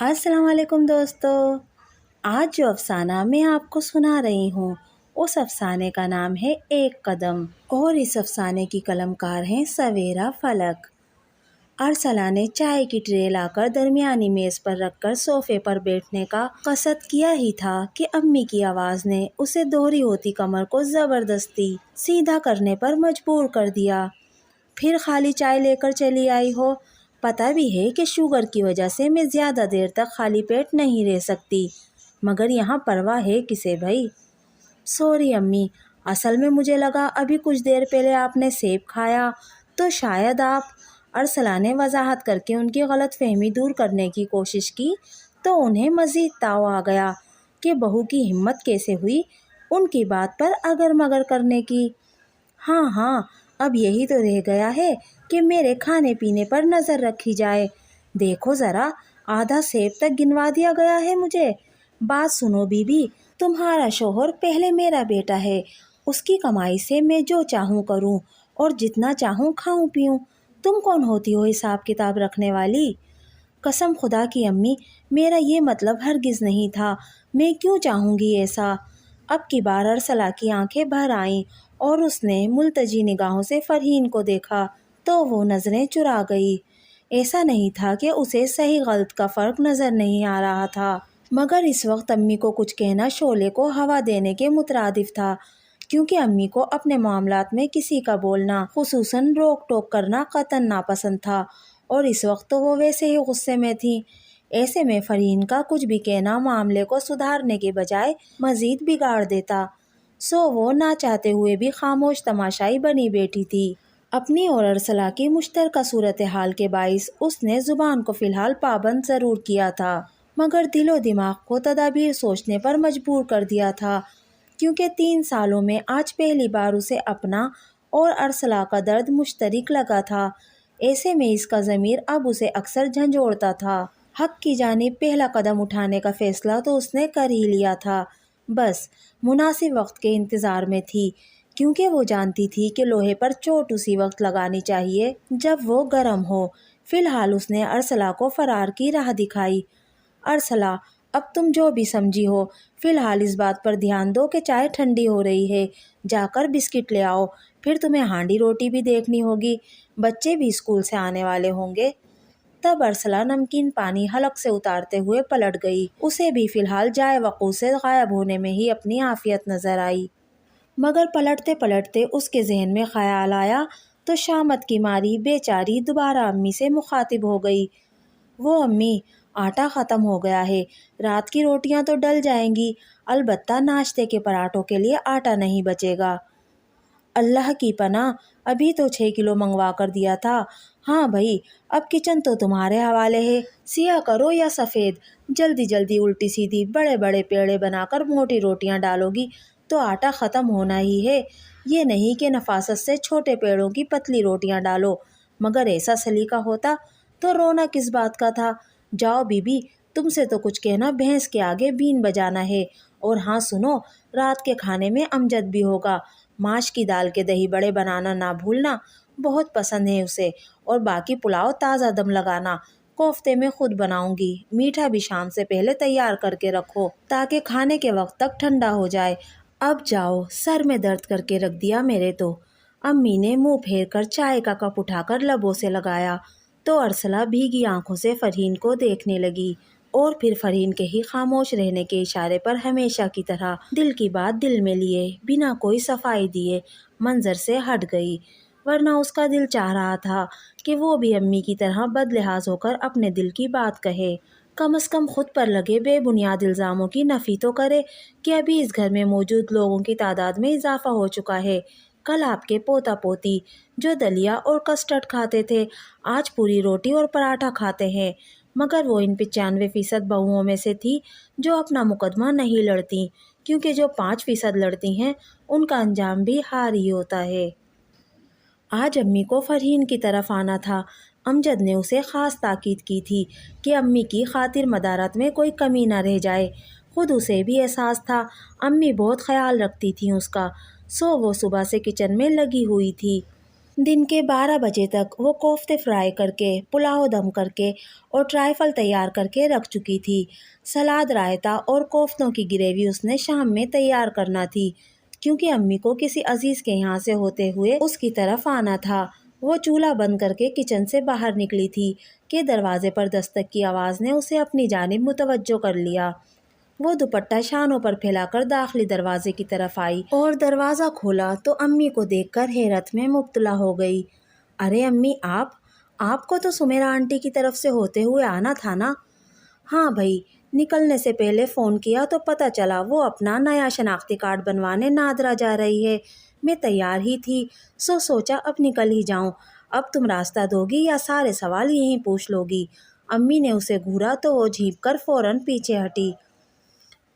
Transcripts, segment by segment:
अस्सलाम वालेकुम दोस्तों। आज जो अफ़साना मैं आपको सुना रही हूँ उस अफ़साने का नाम है एक कदम और इस अफ़साने की कलमकार हैं सवेरा फलक। अरसला ने चाय की ट्रे लाकर दरमियानी मेज़ पर रखकर सोफ़े पर बैठने का कसद किया ही था कि अम्मी की आवाज़ ने उसे दोहरी होती कमर को ज़बरदस्ती सीधा करने पर मजबूर कर दिया। फिर खाली चाय लेकर चली आई हो। पता भी है कि शुगर की वजह से मैं ज़्यादा देर तक खाली पेट नहीं रह सकती, मगर यहाँ परवाह है किसे भाई। सॉरी अम्मी, असल में मुझे लगा अभी कुछ देर पहले आपने सेब खाया तो शायद आप। अरसला ने वजाहत करके उनकी गलत फहमी दूर करने की कोशिश की तो उन्हें मज़ीद ताव आ गया कि बहू की हिम्मत कैसे हुई उनकी बात पर अगर मगर करने की। हाँ हाँ, अब यही तो रह गया है कि मेरे खाने पीने पर नज़र रखी जाए। देखो ज़रा, आधा सेब तक गिनवा दिया गया है मुझे। बात सुनो बीबी, तुम्हारा शोहर पहले मेरा बेटा है, उसकी कमाई से मैं जो चाहूँ करूँ और जितना चाहूँ खाऊँ पीऊँ। तुम कौन होती हो हिसाब किताब रखने वाली? कसम खुदा की अम्मी, मेरा ये मतलब हरगिज़ नहीं था। मैं क्यों चाहूँगी ऐसा? अब की बार अरसला की आंखें भर आईं और उसने मुल्तजी निगाहों से फरहीन को देखा तो वो नज़रें चुरा गई। ऐसा नहीं था कि उसे सही गलत का फ़र्क नज़र नहीं आ रहा था, मगर इस वक्त अम्मी को कुछ कहना शोले को हवा देने के मुतरादिफ था, क्योंकि अम्मी को अपने मामलात में किसी का बोलना, खुसूसन रोक टोक करना कतई नापसंद था। और इस वक्त तो वो वैसे ही गुस्से में थी। ऐसे में फरहीन का कुछ भी कहना मामले को सुधारने के बजाय मज़ीद बिगाड़ देता। सो वो ना चाहते हुए भी खामोश तमाशाई बनी बैठी थी। अपनी और अरसला की मुश्तरका सूरत हाल के बाइस उसने ज़ुबान को फ़िलहाल पाबंद ज़रूर किया था, मगर दिलो दिमाग को तदाबीर सोचने पर मजबूर कर दिया था, क्योंकि 3 सालों में आज पहली बार उसे अपना और अरसला का दर्द मुश्तरक लगा था। ऐसे में इसका ज़मीर अब उसे अक्सर झंझोड़ता था। हक की जानिब पहला कदम उठाने का फ़ैसला तो उसने कर ही लिया था, बस मुनासिब वक्त के इंतज़ार में थी, क्योंकि वो जानती थी कि लोहे पर चोट उसी वक्त लगानी चाहिए जब वो गर्म हो। फ़िलहाल उसने अरसला को फ़रार की राह दिखाई। अरसला, अब तुम जो भी समझी हो, फ़िलहाल इस बात पर ध्यान दो कि चाय ठंडी हो रही है, जाकर बिस्किट ले आओ। फिर तुम्हें हांडी रोटी भी देखनी होगी, बच्चे भी स्कूल से आने वाले होंगे। तब अरसला नमकीन पानी हलक से उतारते हुए पलट गई। उसे भी फ़िलहाल जाए वक़ूफ़ से गायब होने में ही अपनी आफ़ियत नज़र आई, मगर पलटते पलटते उसके जहन में ख़याल आया तो शामत की मारी बेचारी दोबारा अम्मी से मुखातिब हो गई। वो अम्मी, आटा ख़त्म हो गया है, रात की रोटियां तो डल जाएंगी, अलबत्ता नाश्ते के पराठों के लिए आटा नहीं बचेगा। अल्लाह की पनाह, अभी तो 6 किलो मंगवा कर दिया था। हाँ भाई, अब किचन तो तुम्हारे हवाले है, सिया करो या सफ़ेद। जल्दी जल्दी उल्टी सीधी बड़े बड़े पेड़े बनाकर मोटी रोटियां डालोगी तो आटा ख़त्म होना ही है। ये नहीं कि नफासत से छोटे पेड़ों की पतली रोटियां डालो, मगर ऐसा सलीका होता तो रोना किस बात का था। जाओ बीबी, तुमसे तो कुछ कहना भैंस के आगे बीन बजाना है। और हाँ सुनो, रात के खाने में अमजद भी होगा, माश की दाल के दही बड़े बनाना ना भूलना, बहुत पसंद है उसे। और बाकी पुलाव ताज़ा दम लगाना, कोफ्ते में खुद बनाऊंगी। मीठा भी शाम से पहले तैयार करके रखो ताकि खाने के वक्त तक ठंडा हो जाए। अब जाओ, सर में दर्द करके रख दिया मेरे तो। अम्मी ने मुंह फेर कर चाय का कप उठाकर लबों से लगाया तो अरसला भीगी आंखों से फरहीन को देखने लगी और फिर फरहीन के ही खामोश रहने के इशारे पर हमेशा की तरह दिल की बात दिल में लिए बिना कोई सफाई दिए मंजर से हट गई। वरना उसका दिल चाह रहा था कि वो भी अम्मी की तरह बदलिहाज होकर अपने दिल की बात कहे। कम से कम खुद पर लगे बेबुनियाद इल्ज़ामों की नफ़ी तो करे कि अभी इस घर में मौजूद लोगों की तादाद में इजाफा हो चुका है। कल आपके पोता पोती जो दलिया और कस्टर्ड खाते थे, आज पूरी रोटी और पराठा खाते हैं। मगर वो इन 95% बहुओं में से थी जो अपना मुकदमा नहीं लड़ती, क्योंकि जो 5% लड़ती हैं उनका अंजाम भी हार ही होता है। आज अम्मी को फरहीन की तरफ आना था। अमजद ने उसे ख़ास ताकीद की थी कि अम्मी की खातिर मदारत में कोई कमी न रह जाए। खुद उसे भी एहसास था अम्मी बहुत ख्याल रखती थी उसका। सो वो सुबह से किचन में लगी हुई थी। दिन के 12 बजे तक वो कोफ्ते फ्राई करके, पुलाव दम करके और ट्राइफल तैयार करके रख चुकी थी। सलाद, रायता और कोफ्तों की ग्रेवी उसने शाम में तैयार करना थी, क्योंकि अम्मी को किसी अजीज़ के यहाँ से होते हुए उसकी तरफ आना था। वो चूल्हा बंद करके किचन से बाहर निकली थी कि दरवाजे पर दस्तक की आवाज़ ने उसे अपनी जानिब मुतवज्जो कर लिया। वो दुपट्टा शानों पर फैलाकर दाखिली दरवाजे की तरफ आई और दरवाज़ा खोला तो अम्मी को देखकर हैरत में मुब्तला हो गई। अरे अम्मी, आपको तो सुमेरा आंटी की तरफ से होते हुए आना था ना? हाँ भाई, निकलने से पहले फ़ोन किया तो पता चला वो अपना नया शनाख्ती कार्ड बनवाने नादरा जा रही है। मैं तैयार ही थी, सोचा अब निकल ही जाऊं। अब तुम रास्ता दोगी या सारे सवाल यहीं पूछ लोगी? अम्मी ने उसे घूरा तो वो झींप कर फ़ौरन पीछे हटी।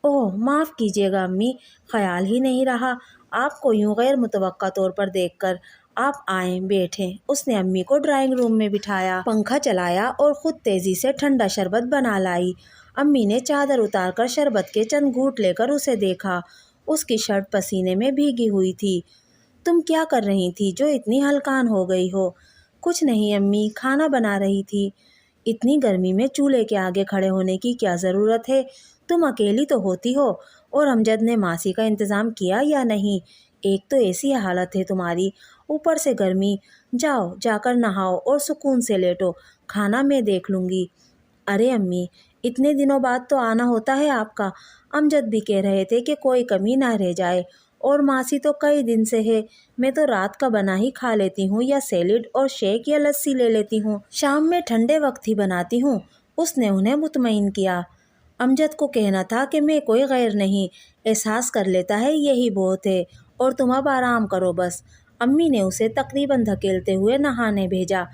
ओह माफ़ कीजिएगा अम्मी, ख्याल ही नहीं रहा आपको यूं गैर मुतवक्का तौर पर देखकर। आप आएँ, बैठें। उसने अम्मी को ड्राइंग रूम में बिठाया, पंखा चलाया और ख़ुद तेज़ी से ठंडा शरबत बना लाई। अम्मी ने चादर उतारकर शरबत के चंद घूंट लेकर उसे देखा। उसकी शर्ट पसीने में भीगी हुई थी। तुम क्या कर रही थी जो इतनी हलकान हो गई हो? कुछ नहीं अम्मी, खाना बना रही थी। इतनी गर्मी में चूल्हे के आगे खड़े होने की क्या ज़रूरत है? तुम अकेली तो होती हो। और अमजद ने मासी का इंतज़ाम किया या नहीं? एक तो ऐसी हालत है तुम्हारी, ऊपर से गर्मी। जाओ, जाकर नहाओ और सुकून से लेटो, खाना मैं देख लूँगी। अरे अम्मी, इतने दिनों बाद तो आना होता है आपका। अमजद भी कह रहे थे कि कोई कमी ना रह जाए। और मासी तो कई दिन से है। मैं तो रात का बना ही खा लेती हूँ, या सैलेड और शेक या लस्सी ले लेती हूँ। शाम में ठंडे वक्त ही बनाती हूँ। उसने उन्हें मुतमईन किया। अमजद को कहना था कि मैं कोई गैर नहीं, एहसास कर लेता है, यही बहुत है। और तुम अब आराम करो बस। अम्मी ने उसे तकरीबन धकेलते हुए नहाने भेजा।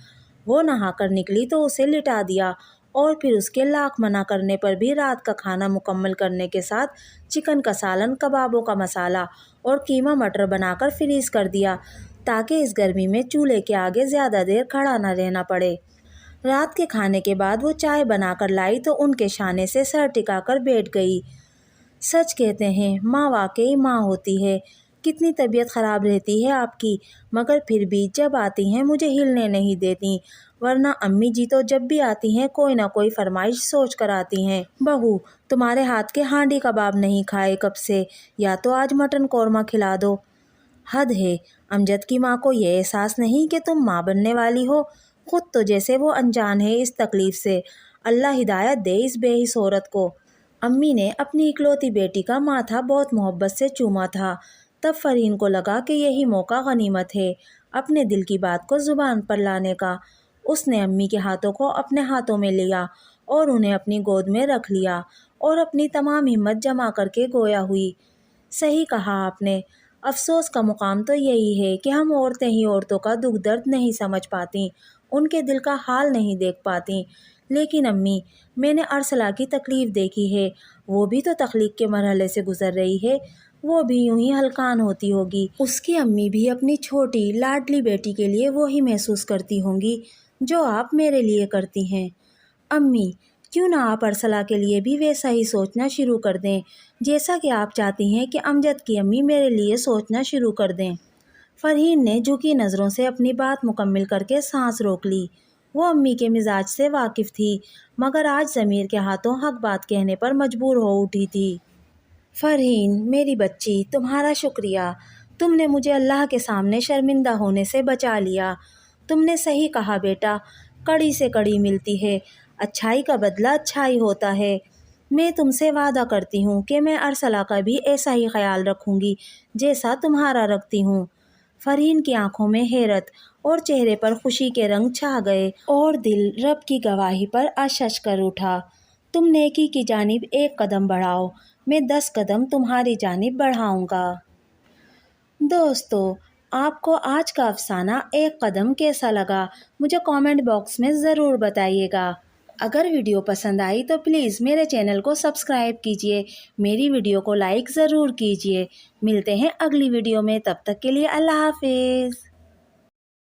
वो नहाकर निकली तो उसे लिटा दिया और फिर उसके लाख मना करने पर भी रात का खाना मुकम्मल करने के साथ चिकन का सालन, कबाबों का मसाला और कीमा मटर बनाकर फ्रीज कर दिया, ताकि इस गर्मी में चूल्हे के आगे ज़्यादा देर खड़ा न रहना पड़े। रात के खाने के बाद वो चाय बनाकर लाई तो उनके शाने से सर टिकाकर बैठ गई। सच कहते हैं, माँ वाकई माँ होती है। कितनी तबीयत ख़राब रहती है आपकी, मगर फिर भी जब आती हैं मुझे हिलने नहीं देती। वरना अम्मी जी तो जब भी आती हैं कोई ना कोई फरमाइश सोच कर आती हैं। बहू, तुम्हारे हाथ के हांडी कबाब नहीं खाए कब से, या तो आज मटन कौरमा खिला दो। हद है, अमजद की माँ को ये एहसास नहीं कि तुम माँ बनने वाली हो। खुद तो जैसे वो अनजान है इस तकलीफ़ से। अल्लाह हिदायत दे इस बेहिस औरत को। अम्मी ने अपनी इकलौती बेटी का माथा बहुत मोहब्बत से चूमा था। तब फरहीन को लगा कि यही मौका गनीमत है अपने दिल की बात को ज़ुबान पर लाने का। उसने अम्मी के हाथों को अपने हाथों में लिया और उन्हें अपनी गोद में रख लिया और अपनी तमाम हिम्मत जमा करके गोया हुई। सही कहा आपने। अफसोस का मुकाम तो यही है कि हम औरतें ही औरतों का दुख दर्द नहीं समझ पाती, उनके दिल का हाल नहीं देख पाती। लेकिन अम्मी, मैंने अरसला की तकलीफ़ देखी है। वो भी तो तख्लीक के मरहले से गुज़र रही है। वो भी यूं ही हलकान होती होगी। उसकी अम्मी भी अपनी छोटी लाडली बेटी के लिए वो ही महसूस करती होंगी जो आप मेरे लिए करती हैं। अम्मी, क्यों ना आप अरसला के लिए भी वैसा ही सोचना शुरू कर दें, जैसा कि आप चाहती हैं कि अमजद की अम्मी मेरे लिए सोचना शुरू कर दें। फरहीन ने झुकी नज़रों से अपनी बात मुकम्मल करके सांस रोक ली। वो अम्मी के मिजाज से वाकिफ़ थी, मगर आज ज़मीर के हाथों हक बात कहने पर मजबूर हो उठी थी। फरहीन, मेरी बच्ची, तुम्हारा शुक्रिया। तुमने मुझे अल्लाह के सामने शर्मिंदा होने से बचा लिया। तुमने सही कहा बेटा, कड़ी से कड़ी मिलती है। अच्छाई का बदला अच्छाई होता है। मैं तुमसे वादा करती हूँ कि मैं अरसला का भी ऐसा ही ख्याल रखूँगी जैसा तुम्हारा रखती हूँ। फरहीन की आंखों में हैरत और चेहरे पर खुशी के रंग छा गए और दिल रब की गवाही पर आशश कर उठा। तुम नेकी की जानिब एक कदम बढ़ाओ, मैं 10 कदम तुम्हारी जानिब बढ़ाऊँगा। दोस्तों, आपको आज का अफसाना एक कदम कैसा लगा, मुझे कमेंट बॉक्स में ज़रूर बताइएगा। अगर वीडियो पसंद आई तो प्लीज़ मेरे चैनल को सब्सक्राइब कीजिए, मेरी वीडियो को लाइक ज़रूर कीजिए। मिलते हैं अगली वीडियो में, तब तक के लिए अल्लाह हाफिज़।